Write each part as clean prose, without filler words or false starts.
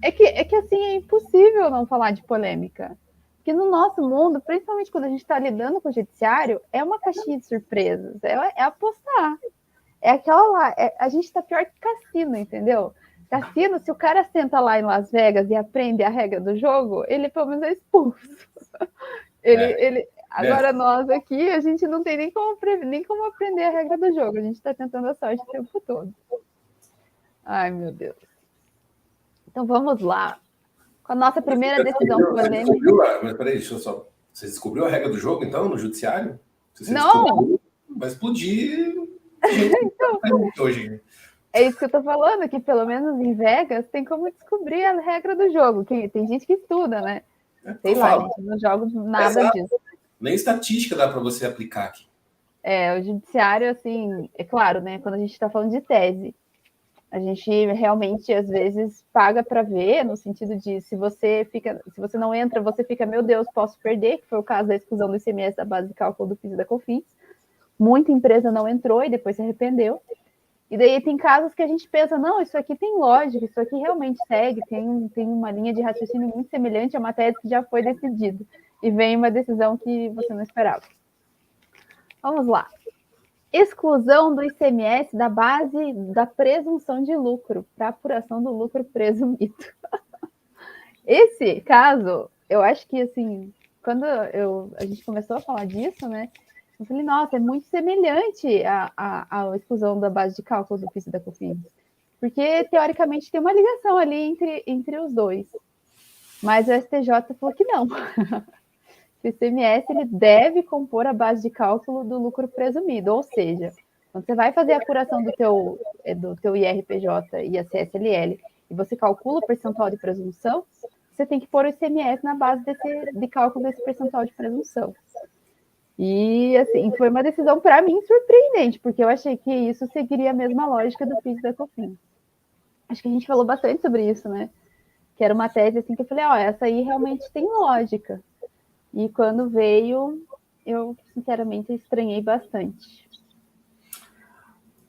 É que assim, é impossível não falar de polêmica. Porque no nosso mundo, principalmente quando a gente está lidando com o judiciário, é uma caixinha de surpresas. É apostar. É aquela lá. A gente está pior que cassino, entendeu? Cassino, se o cara senta lá em Las Vegas e aprende a regra do jogo, ele pelo menos é expulso. Agora Beto, nós aqui, a gente não tem nem como aprender a regra do jogo. A gente está tentando a sorte o tempo todo. Ai, meu Deus. Então vamos lá. Com a nossa primeira decisão polêmica. Mas peraí, deixa eu só. Você descobriu a regra do jogo, então, no judiciário? Se você Não! descobriu, vai explodir gente Então, hoje. é isso que eu tô falando, que pelo menos em Vegas tem como descobrir a regra do jogo. Que tem gente que estuda, né? Sei lá, gente, não jogo nada disso. Nem estatística dá para você aplicar aqui. O judiciário, assim, é claro, né? Quando a gente está falando de tese, a gente realmente às vezes paga para ver, no sentido de se você não entra, você fica, meu Deus, posso perder, que foi o caso da exclusão do ICMS da base de cálculo do PIS e da COFINS. Muita empresa não entrou e depois se arrependeu. E daí tem casos que a gente pensa, não, isso aqui tem lógica, isso aqui realmente segue, tem uma linha de raciocínio muito semelhante a uma tese que já foi decidida. E vem uma decisão que você não esperava. Vamos lá. Exclusão do ICMS da base da presunção de lucro para apuração do lucro presumido. Esse caso, eu acho que, assim, quando a gente começou a falar disso, né, eu falei, nossa, é muito semelhante à exclusão da base de cálculo do PIS e da COFINS, porque, teoricamente, tem uma ligação ali entre os dois. Mas o STJ falou que não. O ICMS ele deve compor a base de cálculo do lucro presumido, ou seja, quando você vai fazer a apuração do teu IRPJ e a CSLL e você calcula o percentual de presunção, você tem que pôr o ICMS na base de cálculo desse percentual de presunção. E, assim, foi uma decisão, para mim, surpreendente, porque eu achei que isso seguiria a mesma lógica do PIS e da COFINS. Acho que a gente falou bastante sobre isso, né? Que era uma tese, assim, que eu falei, essa aí realmente tem lógica. E quando veio, eu, sinceramente, estranhei bastante.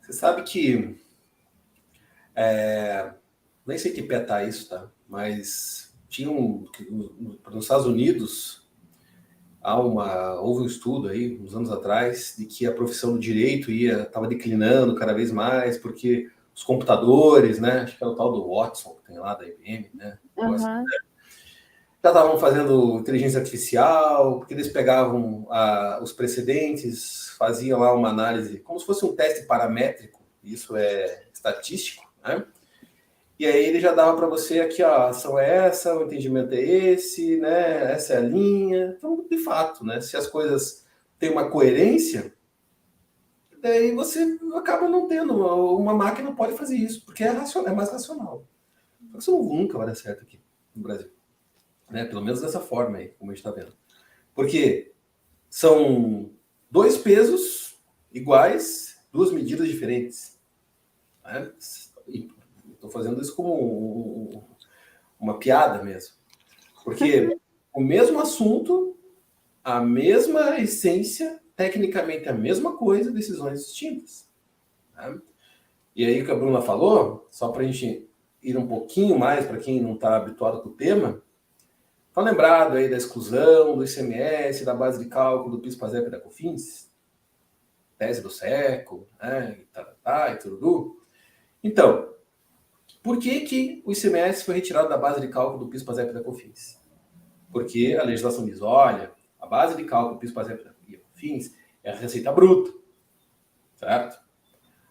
Você sabe que... nem sei que pé tá isso, tá? Mas tinha nos Estados Unidos, houve um estudo aí, uns anos atrás, de que a profissão do direito estava declinando cada vez mais, porque os computadores, né? Acho que é o tal do Watson, que tem lá da IBM, né? Uhum. Já estavam fazendo inteligência artificial, porque eles pegavam os precedentes, faziam lá uma análise, como se fosse um teste paramétrico, isso é estatístico, né? E aí ele já dava para você aqui, a ação é essa, o entendimento é esse, né? Essa é a linha. Então, de fato, né? Se as coisas têm uma coerência, daí você acaba não tendo. Uma máquina pode fazer isso, porque é mais racional. Só que isso nunca vai dar certo aqui no Brasil. Né? Pelo menos dessa forma aí, como a gente está vendo. Porque são dois pesos iguais, duas medidas diferentes. Né? Estou fazendo isso como uma piada mesmo. Porque o mesmo assunto, a mesma essência, tecnicamente a mesma coisa, decisões distintas. Né? E aí o que a Bruna falou, só para a gente ir um pouquinho mais para quem não está habituado com o tema, tá lembrado aí da exclusão do ICMS, da base de cálculo do PIS, PASEP e da COFINS? Tese do século, né? E tudo. Então, por que o ICMS foi retirado da base de cálculo do PIS, PASEP e da COFINS? Porque a legislação diz, olha, a base de cálculo do PIS, PASEP e COFINS é a receita bruta, certo?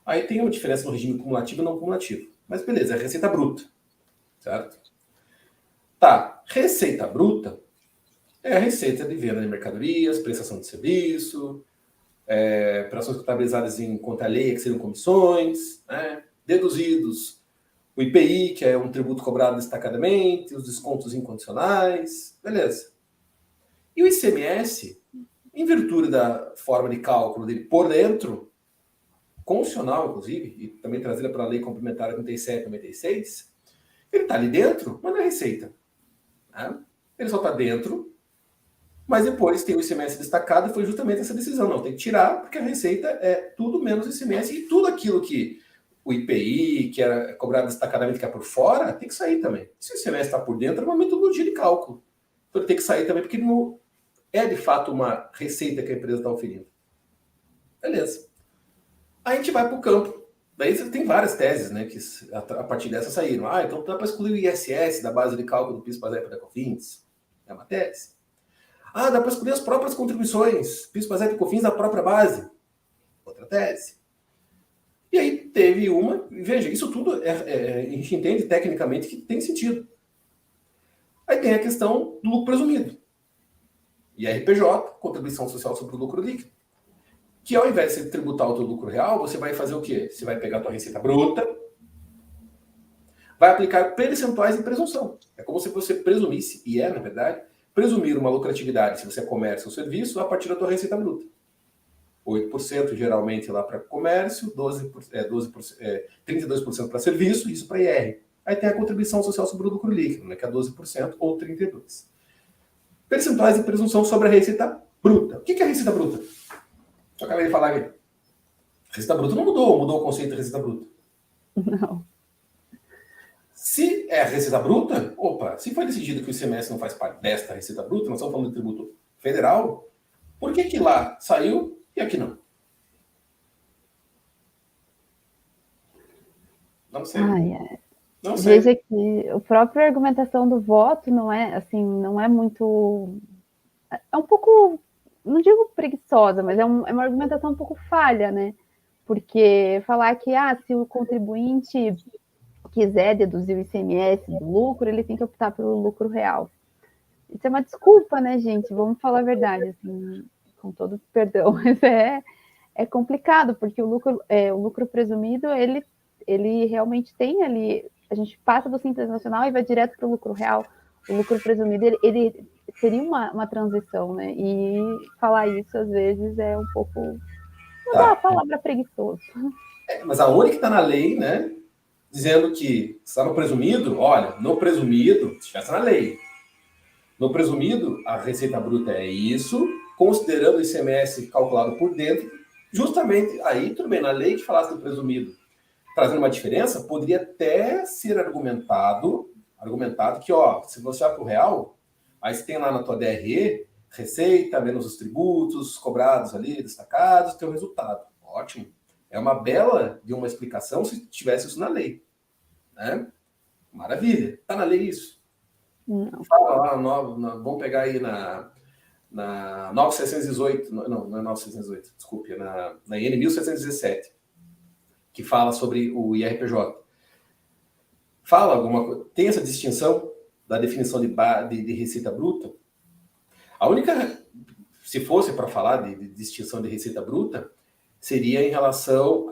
Aí tem uma diferença no regime cumulativo e não cumulativo. Mas beleza, é a receita bruta, certo? Tá, receita bruta é a receita de venda de mercadorias, prestação de serviço, operações contabilizadas em conta alheia, que seriam comissões, né? Deduzidos o IPI, que é um tributo cobrado destacadamente, os descontos incondicionais, beleza. E o ICMS, em virtude da forma de cálculo dele por dentro, constitucional, inclusive, e também trazida pela Lei Complementar 87 e 96, ele está ali dentro, mas não é receita. Né? Ele só está dentro, mas depois tem o ICMS destacado e foi justamente essa decisão. Não, tem que tirar, porque a receita é tudo menos ICMS e tudo aquilo que o IPI, que é cobrado destacadamente, que é por fora, tem que sair também. Se o ICMS está por dentro, é uma metodologia de cálculo. Então ele tem que sair também, porque não é de fato uma receita que a empresa está oferindo. Beleza. Aí a gente vai para o campo. Daí você tem várias teses, né, que a partir dessa saíram. Então dá para excluir o ISS da base de cálculo do PIS, PASEP e COFINS. É uma tese. Dá para excluir as próprias contribuições, PIS, PASEP e COFINS da própria base. Outra tese. E aí teve uma... Veja, isso tudo a gente entende tecnicamente que tem sentido. Aí tem a questão do lucro presumido. IRPJ, contribuição social sobre o lucro líquido. Que ao invés de você tributar o teu lucro real, você vai fazer o quê? Você vai pegar a tua receita bruta, vai aplicar percentuais de presunção. É como se você presumisse, e na verdade, presumir uma lucratividade, se você é comércio ou serviço, a partir da tua receita bruta. 8% geralmente lá para comércio, 32% para serviço, isso para IR. Aí tem a contribuição social sobre o lucro líquido, né, que é 12% ou 32%. Percentuais de presunção sobre a receita bruta. O que é a receita bruta? Eu acabei de falar aqui. Receita bruta não mudou o conceito de receita bruta. Não. Se é a receita bruta, se foi decidido que o ICMS não faz parte desta receita bruta, nós estamos falando de tributo federal, por que lá saiu e aqui não? Não sei. Não sei. Veja que a própria argumentação do voto não é muito... É um pouco, não digo preguiçosa, mas é uma argumentação um pouco falha, né? Porque falar que se o contribuinte quiser deduzir o ICMS do lucro, ele tem que optar pelo lucro real. Isso é uma desculpa, né, gente? Vamos falar a verdade, assim, com todo perdão, mas é complicado, porque o lucro presumido, ele realmente tem ali, a gente passa do Simples Nacional e vai direto para o lucro real. O lucro presumido, ele seria uma transição, né? E falar isso, às vezes, é um pouco... Vou dar a palavra preguiçoso. Mas aonde que está na lei, né? Dizendo que está no presumido, olha, no presumido, se estivesse na lei, no presumido, a receita bruta é isso, considerando o ICMS calculado por dentro, justamente, aí tudo bem, na lei que falasse do presumido, trazendo uma diferença, poderia até ser argumentado que, se você vai para o real, aí você tem lá na tua DRE, receita, menos os tributos cobrados ali, destacados, teu resultado. Ótimo. É uma bela de uma explicação se tivesse isso na lei. Né? Maravilha. Está na lei isso? Não. Fala lá, vamos pegar aí na 9618, não é 9618, desculpe, na IN 1717, que fala sobre o IRPJ. Fala alguma coisa, tem essa distinção da definição de receita bruta. A única, se fosse para falar de distinção de receita bruta, seria em relação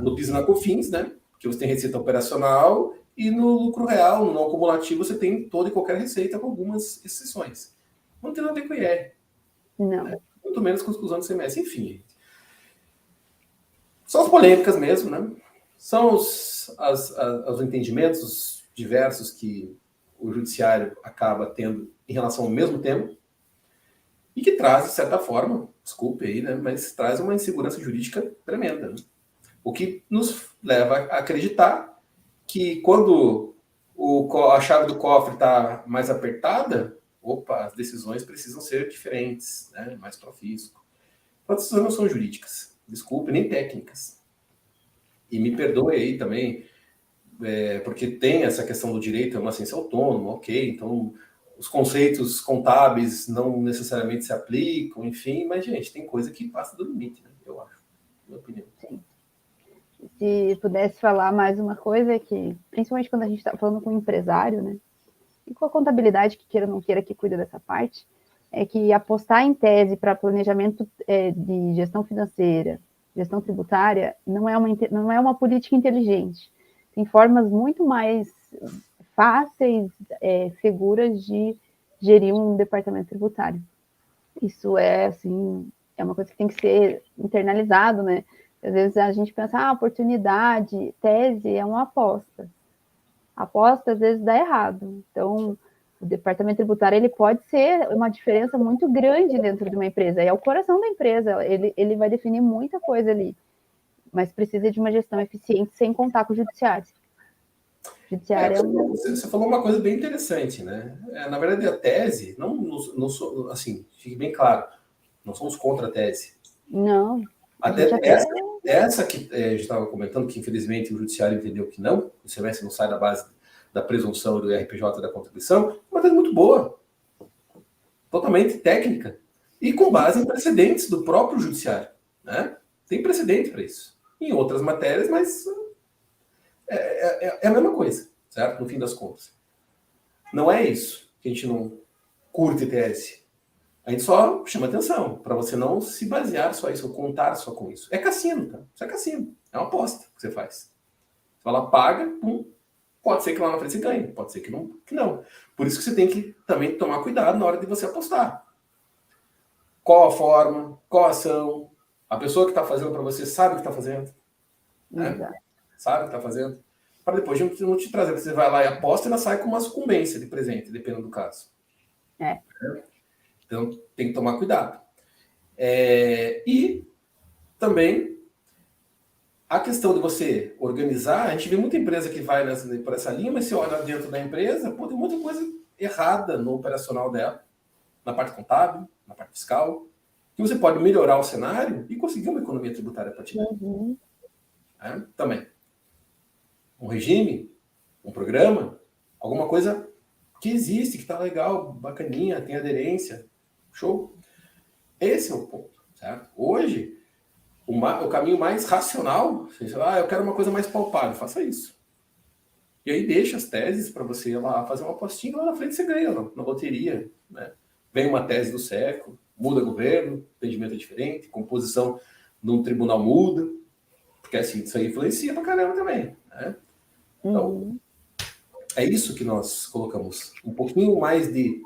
no PIS e na COFINS, né? Que você tem receita operacional e no lucro real, no não acumulativo, você tem toda e qualquer receita com algumas exceções. Não tem nada a ver com IR. Não. Né? Muito menos com exclusão do CMS. Enfim. São as polêmicas mesmo, né? São os entendimentos diversos que o judiciário acaba tendo em relação ao mesmo tema e que traz, de certa forma, desculpe aí, né? Mas traz uma insegurança jurídica tremenda. Né? O que nos leva a acreditar que quando a chave do cofre está mais apertada, as decisões precisam ser diferentes, né? Mais para o fisco. As decisões não são jurídicas, desculpe, nem técnicas. E me perdoe aí também, porque tem essa questão do direito, é uma ciência autônoma, ok, então os conceitos contábeis não necessariamente se aplicam, enfim, mas, gente, tem coisa que passa do limite, né? Eu acho, na minha opinião. Sim. Se pudesse falar mais uma coisa, que principalmente quando a gente está falando com um empresário, né, e com a contabilidade, que queira ou não queira, que cuida dessa parte, é que apostar em tese para planejamento de gestão financeira, gestão tributária, não é uma política inteligente. Tem formas muito mais fáceis, seguras de gerir um departamento tributário. Isso assim, é uma coisa que tem que ser internalizado, né? Às vezes a gente pensa, oportunidade, tese é uma aposta. Aposta, às vezes, dá errado. Então, o departamento tributário, ele pode ser uma diferença muito grande dentro de uma empresa. É o coração da empresa, ele vai definir muita coisa ali. mas precisa de uma gestão eficiente sem contar com o judiciário. O judiciário você falou uma coisa bem interessante, né? Na verdade, a tese, não assim, fique bem claro, não somos contra a tese. Não. Até essa que a gente estava comentando, que infelizmente o judiciário entendeu que não, o semestre não sai da base da presunção do RPJ da contribuição, uma tese muito boa, totalmente técnica, e com base em precedentes do próprio judiciário, né? Tem precedente para isso. Em outras matérias, mas é a mesma coisa, certo? No fim das contas. Não é isso que a gente não curte tese. A gente só chama atenção para você não se basear só isso, ou contar só com isso. É cassino, tá? Isso é cassino. É uma aposta que você faz. Você fala, paga, pum. Pode ser que lá na frente você ganhe, pode ser que não. Por isso que você tem que também tomar cuidado na hora de você apostar. Qual a forma, qual a ação, a pessoa que está fazendo para você sabe o que está fazendo. Né? Sabe o que está fazendo. Para depois não te trazer, você vai lá e aposta e ela sai com uma sucumbência de presente, dependendo do caso. Então, tem que tomar cuidado. E também a questão de você organizar, a gente vê muita empresa que vai por essa linha, mas você olha dentro da empresa, tem muita coisa errada no operacional dela, na parte contábil, na parte fiscal, que você pode melhorar o cenário e conseguir uma economia tributária para ti. Também. Um regime, um programa, alguma coisa que existe, que está legal, bacaninha, tem aderência, show. Esse é o ponto, certo? Hoje, o caminho mais racional, você fala, eu quero uma coisa mais palpável, faça isso. E aí deixa as teses para você ir lá fazer uma apostinha, lá na frente você ganha na loteria, né? Vem uma tese do século, muda governo, entendimento é diferente, composição de um tribunal muda, porque assim, isso aí influencia pra caramba também, né? Então, é isso que nós colocamos, um pouquinho mais de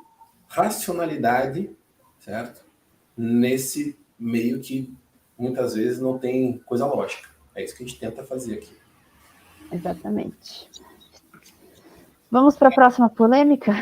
racionalidade, certo? Nesse meio que muitas vezes não tem coisa lógica. É isso que a gente tenta fazer aqui. Exatamente. Vamos para a próxima polêmica?